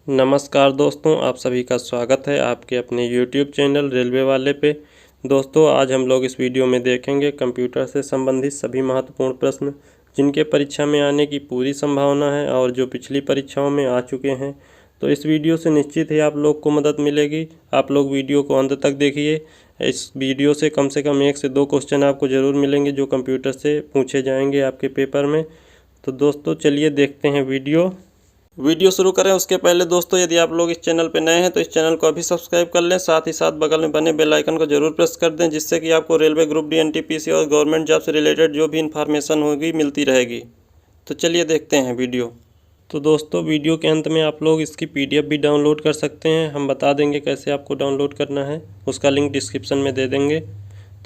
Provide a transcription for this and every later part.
नमस्कार दोस्तों, आप सभी का स्वागत है आपके अपने YouTube चैनल रेलवे वाले पे। दोस्तों, आज हम लोग इस वीडियो में देखेंगे कंप्यूटर से संबंधित सभी महत्वपूर्ण प्रश्न जिनके परीक्षा में आने की पूरी संभावना है और जो पिछली परीक्षाओं में आ चुके हैं। तो इस वीडियो से निश्चित ही आप लोग को मदद मिलेगी। आप लोग वीडियो को अंत तक देखिए। इस वीडियो से कम 1 से 2 क्वेश्चन आपको ज़रूर मिलेंगे जो कंप्यूटर से पूछे जाएंगे आपके पेपर में। तो दोस्तों चलिए देखते हैं वीडियो शुरू करें उसके पहले दोस्तों, यदि आप लोग इस चैनल पर नए हैं तो इस चैनल को अभी सब्सक्राइब कर लें। साथ ही साथ बगल में बने बेल आइकन को जरूर प्रेस कर दें, जिससे कि आपको रेलवे ग्रुप डी, एनटीपीसी और गवर्नमेंट जॉब से रिलेटेड जो भी इन्फॉर्मेशन होगी मिलती रहेगी। तो चलिए देखते हैं वीडियो। तो दोस्तों, वीडियो के अंत में आप लोग इसकी PDF भी डाउनलोड कर सकते हैं। हम बता देंगे कैसे आपको डाउनलोड करना है, उसका लिंक डिस्क्रिप्शन में दे देंगे।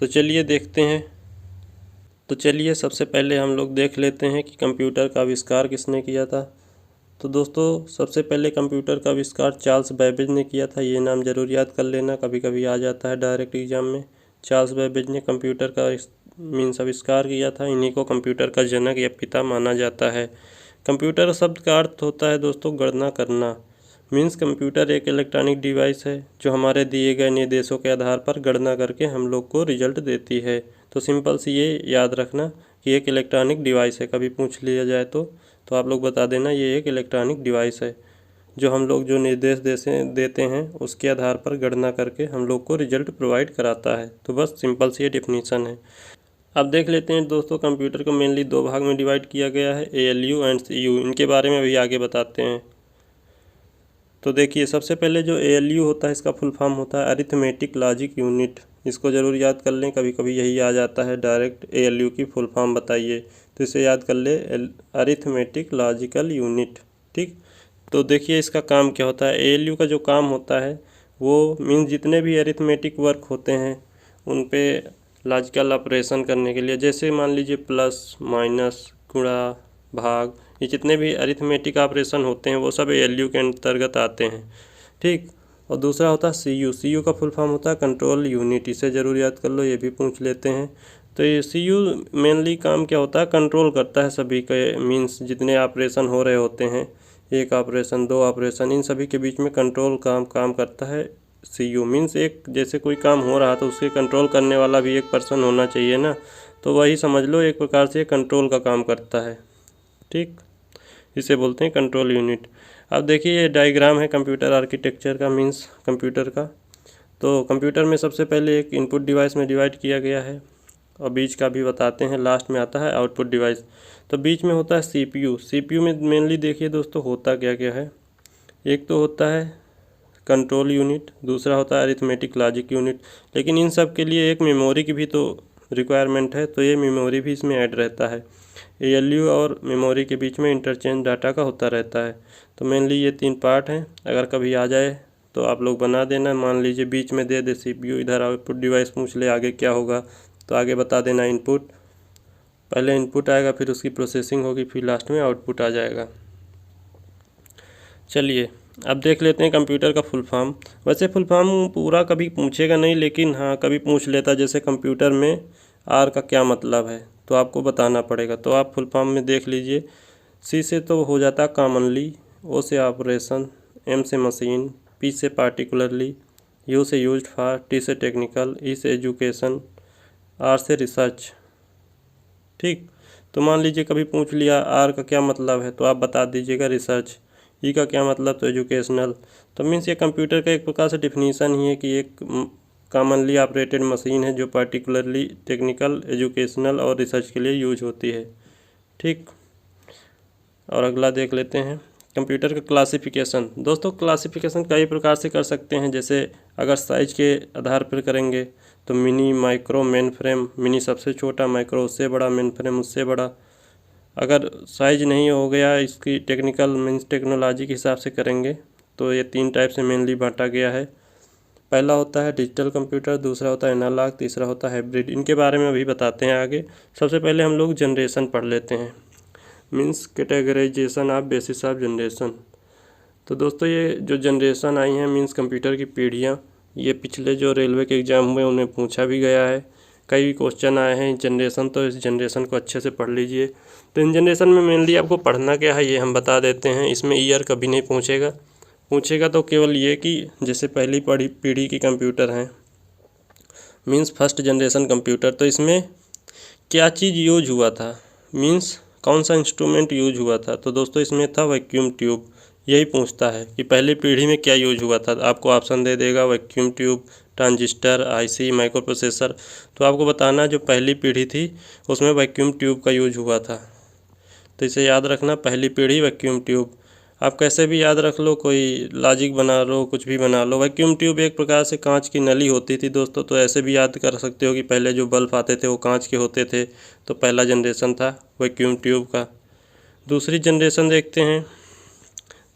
तो चलिए देखते हैं। तो चलिए सबसे पहले हम लोग देख लेते हैं कि कंप्यूटर का आविष्कार किसने किया था। तो दोस्तों, सबसे पहले कंप्यूटर का आविष्कार चार्ल्स बैबेज ने किया था। ये नाम ज़रूर याद कर लेना, कभी कभी आ जाता है डायरेक्ट एग्जाम में। चार्ल्स बैबेज ने कंप्यूटर का आविष्कार किया था। इन्हीं को कंप्यूटर का जनक या पिता माना जाता है। कंप्यूटर शब्द का अर्थ होता है दोस्तों गणना करना। कंप्यूटर एक इलेक्ट्रॉनिक डिवाइस है जो हमारे दिए गए निर्देशों के आधार पर गणना करके हम लोग को रिजल्ट देती है। तो सिंपल सी ये याद रखना कि एक इलेक्ट्रॉनिक डिवाइस है। कभी पूछ लिया जाए तो आप लोग बता देना ये एक इलेक्ट्रॉनिक डिवाइस है जो हम लोग जो निर्देश देते हैं उसके आधार पर गणना करके हम लोग को रिजल्ट प्रोवाइड कराता है। तो बस सिंपल सी ये डेफिनीशन है। अब देख लेते हैं दोस्तों, कंप्यूटर को मेनली 2 भाग में डिवाइड किया गया है, ALU एंड CU। इनके बारे में अभी आगे बताते हैं। तो देखिए, सबसे पहले जो ALU होता है इसका फुल फॉर्म होता है अरिथमेटिक लॉजिक यूनिट। इसको ज़रूर याद कर लें, कभी कभी यही आ जाता है डायरेक्ट ALU की फुल फॉर्म बताइए, तो इसे याद कर ले, अरिथमेटिक लॉजिकल यूनिट। ठीक। तो देखिए इसका काम क्या होता है। ALU का जो काम होता है वो जितने भी अरिथमेटिक वर्क होते हैं उन पे लॉजिकल ऑपरेशन करने के लिए, जैसे मान लीजिए प्लस माइनस गुणा भाग, ये जितने भी अरिथमेटिक ऑपरेशन होते हैं वो सब ALU के अंतर्गत आते हैं। ठीक। और दूसरा होता है CU का फुल फॉर्म होता है कंट्रोल यूनिट। इसे ज़रूर याद कर लो, ये भी पूछ लेते हैं। तो ये CU मेनली काम क्या होता है, कंट्रोल करता है सभी के जितने ऑपरेशन हो रहे होते हैं, 1 ऑपरेशन 2 ऑपरेशन, इन सभी के बीच में कंट्रोल काम करता है। CU एक जैसे कोई काम हो रहा तो उसके कंट्रोल करने वाला भी एक पर्सन होना चाहिए ना, तो वही समझ लो एक प्रकार से कंट्रोल का काम करता है। ठीक। इसे बोलते हैं कंट्रोल यूनिट। अब देखिए ये डायग्राम है कंप्यूटर आर्किटेक्चर का, कंप्यूटर का। तो कंप्यूटर में सबसे पहले एक इनपुट डिवाइस में डिवाइड किया गया है और बीच का भी बताते हैं, लास्ट में आता है आउटपुट डिवाइस। तो बीच में होता है CPU में मेनली देखिए दोस्तों होता क्या क्या है। एक तो होता है कंट्रोल यूनिट, दूसरा होता है अरिथमेटिक लॉजिक यूनिट। लेकिन इन सब के लिए एक मेमोरी की भी तो रिक्वायरमेंट है, तो ये मेमोरी भी इसमें ऐड रहता है। ALU और मेमोरी के बीच में इंटरचेंज डाटा का होता रहता है। तो मेनली ये 3 पार्ट हैं। अगर कभी आ जाए तो आप लोग बना देना। मान लीजिए बीच में दे दे CPU, इधर आउटपुट डिवाइस पूछ ले आगे क्या होगा, तो आगे बता देना इनपुट। पहले इनपुट आएगा, फिर उसकी प्रोसेसिंग होगी, फिर लास्ट में आउटपुट आ जाएगा। चलिए अब देख लेते हैं कंप्यूटर का फुल फॉर्म। वैसे फुल फॉर्म पूरा कभी पूछेगा नहीं, लेकिन हाँ कभी पूछ लेता, जैसे कंप्यूटर में R का क्या मतलब है तो आपको बताना पड़ेगा। तो आप फुल फॉर्म में देख लीजिए। C से तो हो जाता है कॉमनली, O से ऑपरेशन, M से मशीन, P से पार्टिकुलरली, U से यूज्ड फॉर, T से टेक्निकल, E से एजुकेशन, R से रिसर्च। ठीक। तो मान लीजिए कभी पूछ लिया R का क्या मतलब है तो आप बता दीजिएगा रिसर्च। E का क्या मतलब, तो एजुकेशनल। तो ये कंप्यूटर का एक प्रकार से डिफिनीसन ही है कि एक कॉमनली ऑपरेटेड मशीन है जो पार्टिकुलरली टेक्निकल, एजुकेशनल और रिसर्च के लिए यूज होती है। ठीक। और अगला देख लेते हैं कंप्यूटर का क्लासिफिकेशन। दोस्तों, क्लासिफिकेशन कई प्रकार से कर सकते हैं। जैसे अगर साइज के आधार पर करेंगे तो mini, micro, main frame. Mini सबसे छोटा, माइक्रो उससे बड़ा, मेन फ्रेम उससे बड़ा। अगर साइज नहीं हो गया इसकी टेक्निकल टेक्नोलॉजी के हिसाब से करेंगे तो ये 3 टाइप से मेनली बांटा गया है। पहला होता है डिजिटल कंप्यूटर, दूसरा होता है एनालॉग, तीसरा होता है हाइब्रिड। इनके बारे में अभी बताते हैं आगे। सबसे पहले हम लोग जनरेशन पढ़ लेते हैं, categorization of basis of generation. तो दोस्तों ये जो जनरेशन आई हैं कंप्यूटर की पीढ़ियाँ, ये पिछले जो रेलवे के एग्ज़ाम हुए उन्हें पूछा भी गया है। कई क्वेश्चन आए हैं जनरेशन, तो इस जनरेशन को अच्छे से पढ़ लीजिए। तो इन जनरेशन में मेनली आपको पढ़ना क्या है ये हम बता देते हैं। इसमें ईयर कभी नहीं पूछेगा, पूछेगा तो केवल ये कि जैसे पहली पीढ़ी की कंप्यूटर हैं, मीन्स फर्स्ट जनरेशन कंप्यूटर, तो इसमें क्या चीज़ यूज हुआ था, मीन्स कौन सा इंस्ट्रूमेंट यूज हुआ था। तो दोस्तों इसमें था वैक्यूम ट्यूब। यही पूछता है कि पहली पीढ़ी में क्या यूज हुआ था। आपको ऑप्शन दे देगा vacuum tube, transistor, IC, micro processor. तो आपको बताना जो पहली पीढ़ी थी उसमें वैक्यूम ट्यूब का यूज हुआ था। तो इसे याद रखना, पहली पीढ़ी वैक्यूम ट्यूब। आप कैसे भी याद रख लो, कोई लॉजिक बना लो, कुछ भी बना लो। वैक्यूम ट्यूब एक प्रकार से कांच की नली होती थी दोस्तों, तो ऐसे भी याद कर सकते हो कि पहले जो बल्ब आते थे वो कांच के होते थे। तो पहला जनरेशन था वैक्यूम ट्यूब का। दूसरी जनरेशन देखते हैं,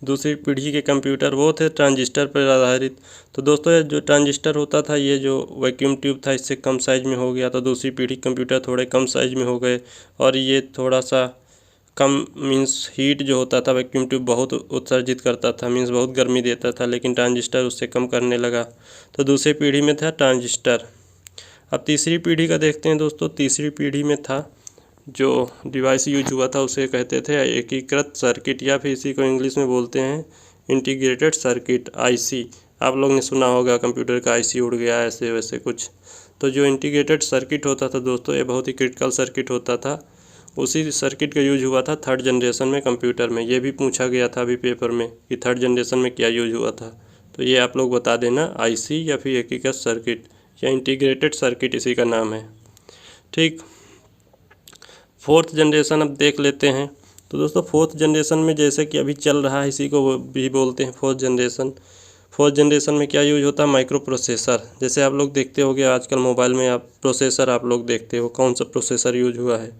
दूसरी पीढ़ी के कंप्यूटर वो थे ट्रांजिस्टर पर आधारित। तो दोस्तों जो ट्रांजिस्टर होता था, ये जो वैक्यूम ट्यूब था इससे कम साइज़ में हो गया। तो दूसरी पीढ़ी कंप्यूटर थोड़े कम साइज़ में हो गए, और ये थोड़ा सा कम, मीन्स हीट जो होता था वैक्यूम ट्यूब बहुत उत्सर्जित करता था, मीन्स बहुत गर्मी देता था, लेकिन ट्रांजिस्टर उससे कम करने लगा। तो दूसरी पीढ़ी में था ट्रांजिस्टर। अब तीसरी पीढ़ी का देखते हैं दोस्तों। तीसरी पीढ़ी में था जो डिवाइस यूज हुआ था उसे कहते थे एकीकृत सर्किट, या फिर इसी को इंग्लिश में बोलते हैं इंटीग्रेटेड सर्किट, आईसी। आप लोग ने सुना होगा कंप्यूटर का आईसी उड़ गया, ऐसे वैसे कुछ। तो जो इंटीग्रेटेड सर्किट होता था दोस्तों, ये बहुत ही क्रिटिकल सर्किट होता था। उसी सर्किट का यूज हुआ था थर्ड जनरेशन में कंप्यूटर में। ये भी पूछा गया था अभी पेपर में कि थर्ड जनरेशन में क्या यूज हुआ था। तो ये आप लोग बता देना, आईसी या फिर एकीकृत सर्किट या इंटीग्रेटेड सर्किट इसी का नाम है। ठीक, फोर्थ जनरेशन अब देख लेते हैं। तो दोस्तों फोर्थ जनरेशन में जैसे कि अभी चल रहा है, इसी को भी बोलते हैं फोर्थ जनरेशन। फोर्थ जनरेशन में क्या यूज होता है, माइक्रो प्रोसेसर। जैसे आप लोग देखते होगे आजकल मोबाइल में आप प्रोसेसर आप लोग देखते हो, कौन सा प्रोसेसर यूज हुआ है।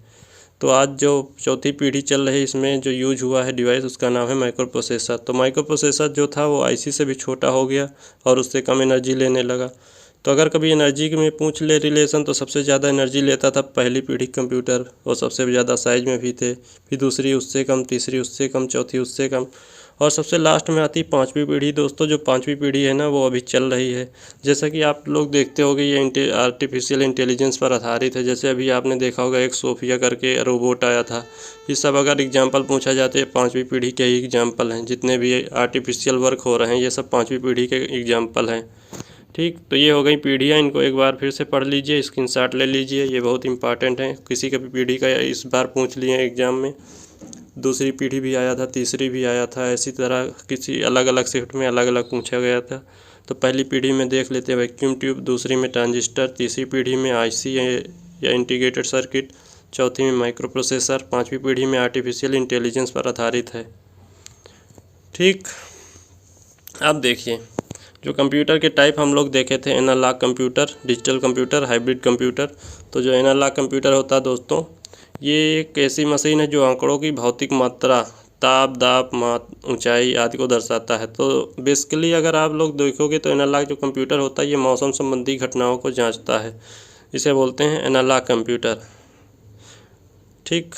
तो आज जो चौथी पीढ़ी चल रही है इसमें जो यूज हुआ है डिवाइस, उसका नाम है माइक्रो प्रोसेसर। तो माइक्रो प्रोसेसर जो था वो आईसी से भी छोटा हो गया और उससे कम एनर्जी लेने लगा। तो अगर कभी एनर्जी में पूछ ले रिलेशन, तो सबसे ज़्यादा एनर्जी लेता था पहली पीढ़ी कंप्यूटर, और सबसे ज़्यादा साइज में भी थे। फिर दूसरी उससे कम, तीसरी उससे कम, चौथी उससे कम, और सबसे लास्ट में आती पाँचवीं पीढ़ी दोस्तों। जो पाँचवीं पीढ़ी है ना, वो अभी चल रही है। जैसा कि आप लोग देखते होगे ये आर्टिफिशियल इंटेलिजेंस पर आधारित है। जैसे अभी आपने देखा होगा एक सोफिया करके रोबोट आया था। ये सब अगर एग्जाम्पल पूछा जाते हैं, पाँचवीं पीढ़ी के ही एग्जाम्पल हैं। जितने भी आर्टिफिशियल वर्क हो रहे हैं ये सब पाँचवीं पीढ़ी के एग्जाम्पल हैं। ठीक, तो ये हो गई पीढ़ियाँ। इनको एक बार फिर से पढ़ लीजिए, स्क्रीनशॉट ले लीजिए, ये बहुत इंपॉर्टेंट है। किसी का भी पीढ़ी का इस बार पूछ लिए एग्ज़ाम में। दूसरी पीढ़ी भी आया था, तीसरी भी आया था, इसी तरह किसी अलग अलग शिफ्ट में अलग अलग पूछा गया था। तो पहली पीढ़ी में देख लेते हैं वैक्यूम ट्यूब, दूसरी में ट्रांजिस्टर, तीसरी पीढ़ी में आईसी या इंटीग्रेटेड सर्किट, चौथी में माइक्रो प्रोसेसर, पाँचवीं पीढ़ी में आर्टिफिशियल इंटेलिजेंस पर आधारित है। ठीक, अब देखिए जो कंप्यूटर के टाइप हम लोग देखे थे, analogue computer, digital computer, hybrid computer. तो जो एनालॉग कंप्यूटर होता है दोस्तों, ये एक ऐसी मशीन है जो आंकड़ों की भौतिक मात्रा, ताप, दाब, ऊंचाई आदि को दर्शाता है। तो बेसिकली अगर आप लोग देखोगे तो एनालॉग जो कंप्यूटर होता है ये मौसम संबंधी घटनाओं को जांचता है। इसे बोलते हैं एनालॉग कंप्यूटर। ठीक,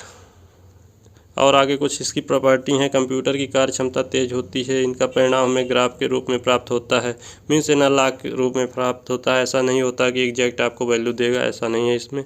और आगे कुछ इसकी प्रॉपर्टी हैं। कंप्यूटर की कार्य क्षमता तेज होती है, इनका परिणाम हमें ग्राफ के रूप में प्राप्त होता है, मीन्स एनालॉग के रूप में प्राप्त होता है। ऐसा नहीं होता कि एग्जैक्ट आपको वैल्यू देगा, ऐसा नहीं है इसमें।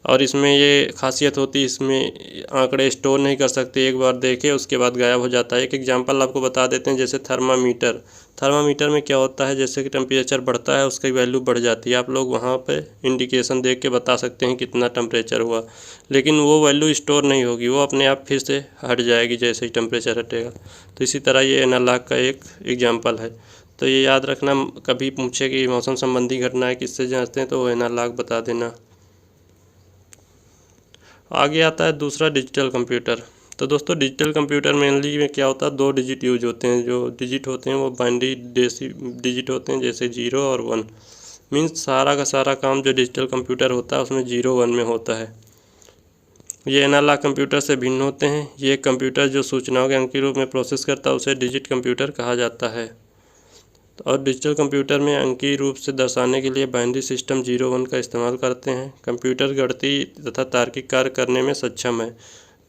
और इसमें ये खासियत होती है, इसमें आंकड़े स्टोर नहीं कर सकते, एक बार देखे उसके बाद गायब हो जाता है। एक एग्जांपल आपको बता देते हैं, जैसे थर्मामीटर। थर्मामीटर में क्या होता है, जैसे कि टेम्परेचर बढ़ता है उसकी वैल्यू बढ़ जाती है। आप लोग वहाँ पे इंडिकेशन देख के बता सकते हैं कितना टेम्परेचर हुआ, लेकिन वो वैल्यू स्टोर नहीं होगी, वो अपने आप फिर से हट जाएगी जैसे ही टेम्परेचर हटेगा। तो इसी तरह ये एनालॉग का एक एग्जाम्पल है। तो ये याद रखना, कभी पूछे कि मौसम संबंधी घटनाएँ किससे जांचते हैं तो वो एनालॉग बता देना। आगे आता है दूसरा डिजिटल कंप्यूटर। तो दोस्तों डिजिटल कंप्यूटर मेनली में क्या होता है, 2 डिजिट यूज होते हैं। जो डिजिट होते हैं वो बाइनरी डिजिट होते हैं, जैसे 0 और 1। मीन्स सारा का सारा काम जो डिजिटल कंप्यूटर होता है उसमें 0 1 में होता है। ये एनालॉग कंप्यूटर से भिन्न होते हैं। ये कंप्यूटर जो सूचनाओं के अंक के रूप में प्रोसेस करता है उसे डिजिट कंप्यूटर कहा जाता है। और डिजिटल कंप्यूटर में अंकीय रूप से दर्शाने के लिए बाइनरी सिस्टम 0 1 का इस्तेमाल करते हैं। कंप्यूटर गणितीय तथा तार्किक कार्य करने में सक्षम है।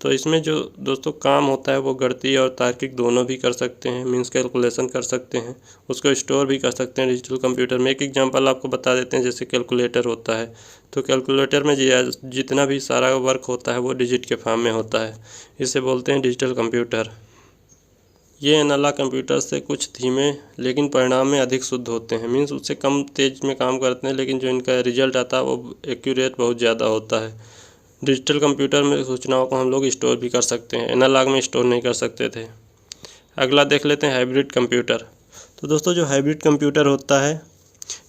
तो इसमें जो दोस्तों काम होता है वो गणितीय और तार्किक दोनों भी कर सकते हैं, मीन्स कैलकुलेशन कर सकते हैं, उसको स्टोर भी कर सकते हैं डिजिटल कंप्यूटर में। एक एग्जांपल आपको बता देते हैं, जैसे कैलकुलेटर होता है। तो कैलकुलेटर में जितना भी सारा वर्क होता है वो डिजिट के फॉर्म में होता है। इसे बोलते हैं डिजिटल कंप्यूटर। ये एनालॉग कंप्यूटर से कुछ धीमे लेकिन परिणाम में अधिक शुद्ध होते हैं। मीन्स उससे कम तेज में काम करते हैं, लेकिन जो इनका रिजल्ट आता है वो एक्यूरेट बहुत ज़्यादा होता है। डिजिटल कंप्यूटर में सूचनाओं को हम लोग स्टोर भी कर सकते हैं, एनालॉग में स्टोर नहीं कर सकते थे। अगला देख लेते हैं हाइब्रिड कंप्यूटर। तो दोस्तों जो हाइब्रिड कंप्यूटर होता है,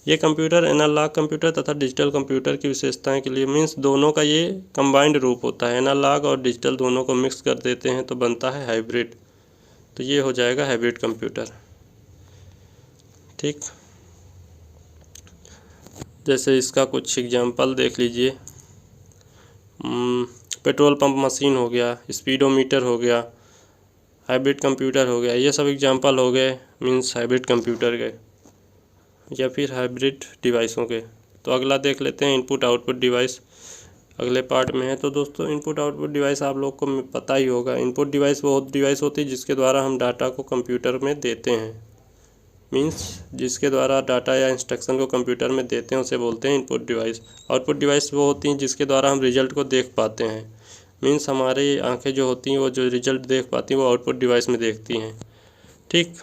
ये कंप्यूटर एनालॉग कंप्यूटर तथा डिजिटल कंप्यूटर की विशेषताएं के लिए, मीन्स दोनों का ये कंबाइंड रूप होता है। एनालॉग और डिजिटल दोनों को मिक्स कर देते हैं तो बनता है हाइब्रिड। तो ये हो जाएगा हाइब्रिड कंप्यूटर। ठीक, जैसे इसका कुछ एग्जांपल देख लीजिए। पेट्रोल पंप मशीन हो गया, स्पीडोमीटर हो गया, हाइब्रिड कंप्यूटर हो गया। ये सब एग्जांपल हो गए मीन्स हाइब्रिड कंप्यूटर के या फिर हाइब्रिड डिवाइसों के। तो अगला देख लेते हैं इनपुट आउटपुट डिवाइस, अगले पार्ट में है। तो दोस्तों इनपुट आउटपुट डिवाइस आप लोग को पता ही होगा। इनपुट डिवाइस वो डिवाइस होती है जिसके द्वारा हम डाटा को कंप्यूटर में देते हैं। मीन्स जिसके द्वारा डाटा या इंस्ट्रक्शन को कंप्यूटर में देते हैं उसे बोलते हैं इनपुट डिवाइस। आउटपुट डिवाइस वो होती हैं जिसके द्वारा हम रिजल्ट को देख पाते हैं। मीन्स हमारी आंखें जो होती हैं वो जो रिजल्ट देख पाती हैं वो आउटपुट डिवाइस में देखती हैं। ठीक,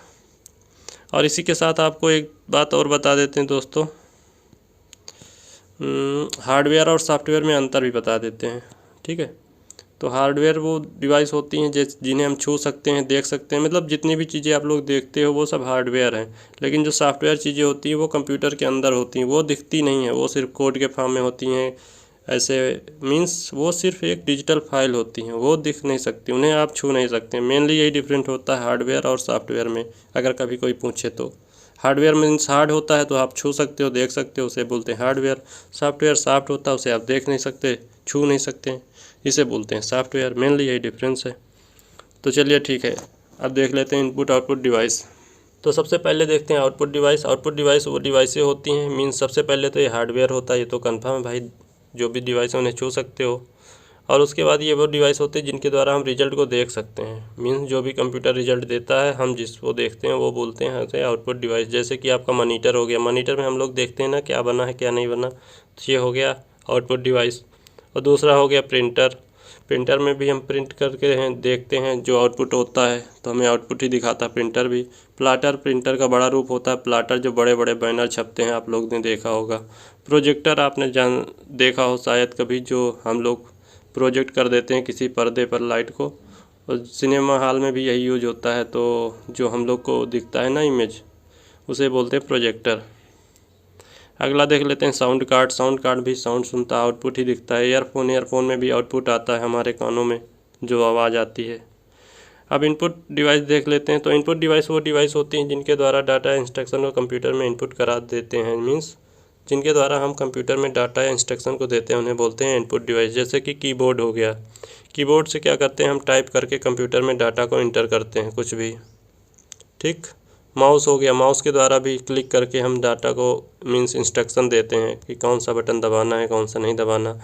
और इसी के साथ आपको एक बात और बता देते हैं दोस्तों, हार्डवेयर और सॉफ्टवेयर में अंतर भी बता देते हैं। ठीक है, तो हार्डवेयर वो डिवाइस होती हैं जिन्हें हम छू सकते हैं, देख सकते हैं, मतलब जितनी भी चीज़ें आप लोग देखते हो वो सब हार्डवेयर हैं। लेकिन जो सॉफ्टवेयर चीज़ें होती हैं वो कंप्यूटर के अंदर होती हैं, वो दिखती नहीं है, वो सिर्फ कोड के फॉर्म में होती हैं। ऐसे मीन्स वो सिर्फ एक डिजिटल फाइल होती हैं, वो दिख नहीं सकती, उन्हें आप छू नहीं सकते। मेनली यही डिफरेंट होता है हार्डवेयर और सॉफ्टवेयर में, अगर कभी कोई पूछे तो। हार्डवेयर मीन्स हार्ड होता है तो आप छू सकते हो, देख सकते हो, उसे बोलते हैं हार्डवेयर। सॉफ्टवेयर सॉफ्ट होता है, उसे आप देख नहीं सकते, छू नहीं सकते, इसे बोलते हैं सॉफ्टवेयर। मेनली यही डिफरेंस है। तो चलिए ठीक है, अब देख लेते हैं इनपुट आउटपुट डिवाइस। तो सबसे पहले देखते हैं आउटपुट डिवाइस। आउटपुट डिवाइस वो डिवाइसें होती हैं, मीन्स सबसे पहले तो ये हार्डवेयर होता है, ये तो कन्फर्म है भाई, जो भी डिवाइस है उन्हें छू सकते हो। और उसके बाद ये वो डिवाइस होते हैं जिनके द्वारा हम रिजल्ट को देख सकते हैं। मीन्स जो भी कंप्यूटर रिजल्ट देता है हम जिसको देखते हैं वो बोलते हैं उसे आउटपुट डिवाइस। जैसे कि आपका मॉनिटर हो गया, मॉनिटर में हम लोग देखते हैं ना क्या बना है क्या नहीं बना, तो ये हो गया आउटपुट डिवाइस। और दूसरा हो गया प्रिंटर। प्रिंटर में भी हम प्रिंट करके देखते हैं जो आउटपुट होता है तो हमें आउटपुट ही दिखाता है प्रिंटर भी। प्लाटर प्रिंटर का बड़ा रूप होता है, प्लाटर जो बड़े बड़े बैनर छपते हैं आप लोग ने देखा होगा। प्रोजेक्टर आपने देखा हो शायद कभी, जो हम लोग प्रोजेक्ट कर देते हैं किसी पर्दे पर लाइट को, और सिनेमा हॉल में भी यही यूज होता है। तो जो हम लोग को दिखता है ना इमेज, उसे बोलते हैं प्रोजेक्टर। अगला देख लेते हैं साउंड कार्ड। साउंड कार्ड भी साउंड सुनता है, आउटपुट ही दिखता है। ईयरफोन में भी आउटपुट आता है हमारे कानों में जो आवाज़ आती है। अब इनपुट डिवाइस देख लेते हैं। तो इनपुट डिवाइस वो डिवाइस होती हैं जिनके द्वारा डाटा इंस्ट्रक्शन को कंप्यूटर में इनपुट करा देते हैं। मीन्स जिनके द्वारा हम कंप्यूटर में डाटा या इंस्ट्रक्शन को देते हैं उन्हें बोलते हैं इनपुट डिवाइस। जैसे कि कीबोर्ड हो गया, कीबोर्ड से क्या करते हैं हम टाइप करके कंप्यूटर में डाटा को इंटर करते हैं कुछ भी। ठीक, माउस हो गया, माउस के द्वारा भी क्लिक करके हम डाटा को मीन्स इंस्ट्रक्शन देते हैं कि कौन सा बटन दबाना है कौन सा नहीं दबाना।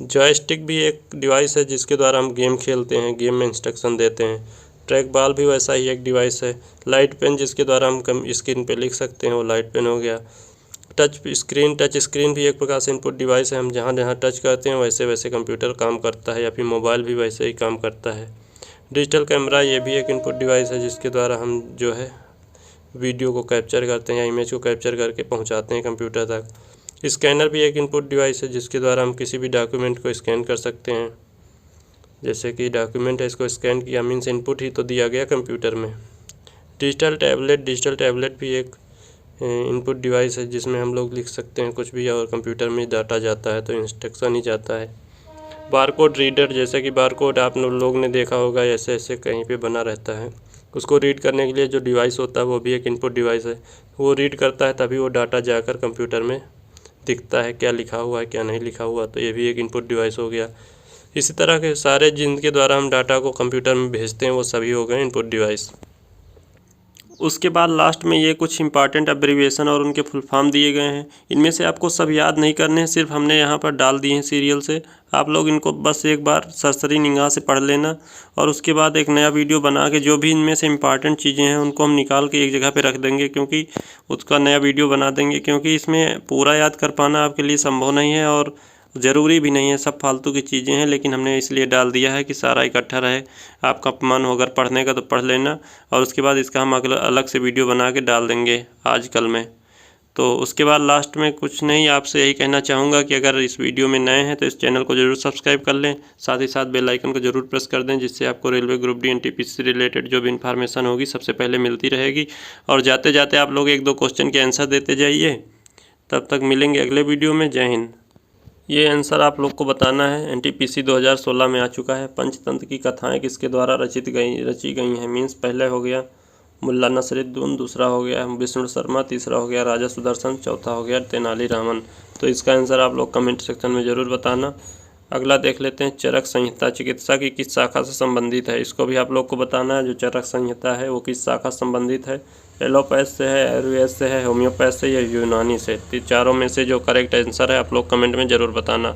जॉयस्टिक भी एक डिवाइस है जिसके द्वारा हम गेम खेलते हैं, गेम में इंस्ट्रक्शन देते हैं। ट्रैक बॉल भी वैसा ही एक डिवाइस है। लाइट पेन जिसके द्वारा हम स्क्रीन पे लिख सकते हैं वो लाइट पेन हो गया। टच स्क्रीन भी एक प्रकार से इनपुट डिवाइस है। हम जहाँ जहाँ टच करते हैं वैसे वैसे कंप्यूटर काम करता है, या फिर मोबाइल भी वैसे ही काम करता है। डिजिटल कैमरा ये भी एक इनपुट डिवाइस है जिसके द्वारा हम जो है वीडियो को कैप्चर करते हैं या इमेज को कैप्चर करके पहुंचाते हैं कंप्यूटर तक। स्कैनर भी एक इनपुट डिवाइस है जिसके द्वारा हम किसी भी डॉक्यूमेंट को स्कैन कर सकते हैं। जैसे कि डॉक्यूमेंट है, इसको स्कैन किया मीन्स इनपुट ही तो दिया गया कंप्यूटर में। डिजिटल टैबलेट भी एक इनपुट डिवाइस है जिसमें हम लोग लिख सकते हैं कुछ भी और कंप्यूटर में डाटा जाता है तो इंस्ट्रक्शन ही जाता है। बारकोड रीडर, जैसे कि बारकोड आप लोग ने देखा होगा ऐसे ऐसे कहीं पे बना रहता है, उसको रीड करने के लिए जो डिवाइस होता है वो भी एक इनपुट डिवाइस है। वो रीड करता है तभी वो डाटा जाकर कंप्यूटर में दिखता है क्या लिखा हुआ है क्या नहीं लिखा हुआ, तो ये भी एक इनपुट डिवाइस हो गया। इसी तरह के सारे जिनके द्वारा हम डाटा को कंप्यूटर में भेजते हैं वो सभी हो गए इनपुट डिवाइस। उसके बाद लास्ट में ये कुछ इंपॉर्टेंट एब्रीविएशन और उनके फुल फॉर्म दिए गए हैं। इनमें से आपको सब याद नहीं करने हैं, सिर्फ हमने यहाँ पर डाल दिए हैं सीरियल से। आप लोग इनको बस एक बार सरसरी निगाह से पढ़ लेना और उसके बाद एक नया वीडियो बना के जो भी इनमें से इंपॉर्टेंट चीज़ें हैं उनको हम निकाल के एक जगह पे रख देंगे, क्योंकि उसका नया वीडियो बना देंगे, क्योंकि इसमें पूरा याद कर पाना आपके लिए संभव नहीं है और ज़रूरी भी नहीं है, सब फालतू की चीज़ें हैं, लेकिन हमने इसलिए डाल दिया है कि सारा इकट्ठा रहे। आपका मन हो अगर पढ़ने का तो पढ़ लेना, और उसके बाद इसका हम अगला अलग से वीडियो बना के डाल देंगे आजकल में। तो उसके बाद लास्ट में कुछ नहीं, आपसे यही कहना चाहूँगा कि अगर इस वीडियो में नए हैं तो इस चैनल को ज़रूर सब्सक्राइब कर लें, साथ ही साथ बेल आइकन को ज़रूर प्रेस कर दें, जिससे आपको रेलवे ग्रुप डी एनटीपीसी से रिलेटेड जो भी इन्फॉर्मेशन होगी सबसे पहले मिलती रहेगी। और जाते जाते आप लोग 1-2 क्वेश्चन के आंसर देते जाइए। तब तक मिलेंगे अगले वीडियो में। जय हिंद। ये आंसर आप लोग को बताना है। एनटीपीसी 2016 में आ चुका है। पंचतंत्र की कथाएँ किसके द्वारा रची गई हैं? मीन्स पहले हो गया मुल्ला नसरुद्दीन, दूसरा हो गया विष्णु शर्मा, तीसरा हो गया राजा सुदर्शन, चौथा हो गया तेनालीरामन। तो इसका आंसर आप लोग कमेंट सेक्शन में ज़रूर बताना। अगला देख लेते हैं, चरक संहिता चिकित्सा की किस शाखा से संबंधित है? इसको भी आप लोग को बताना है। जो चरक संहिता है वो किस शाखा से संबंधित है? एलोपैथ से है, आयुर्वेद से है, होम्योपैथ से या यूनानी से? चारों में से जो करेक्ट आंसर है आप लोग कमेंट में ज़रूर बताना।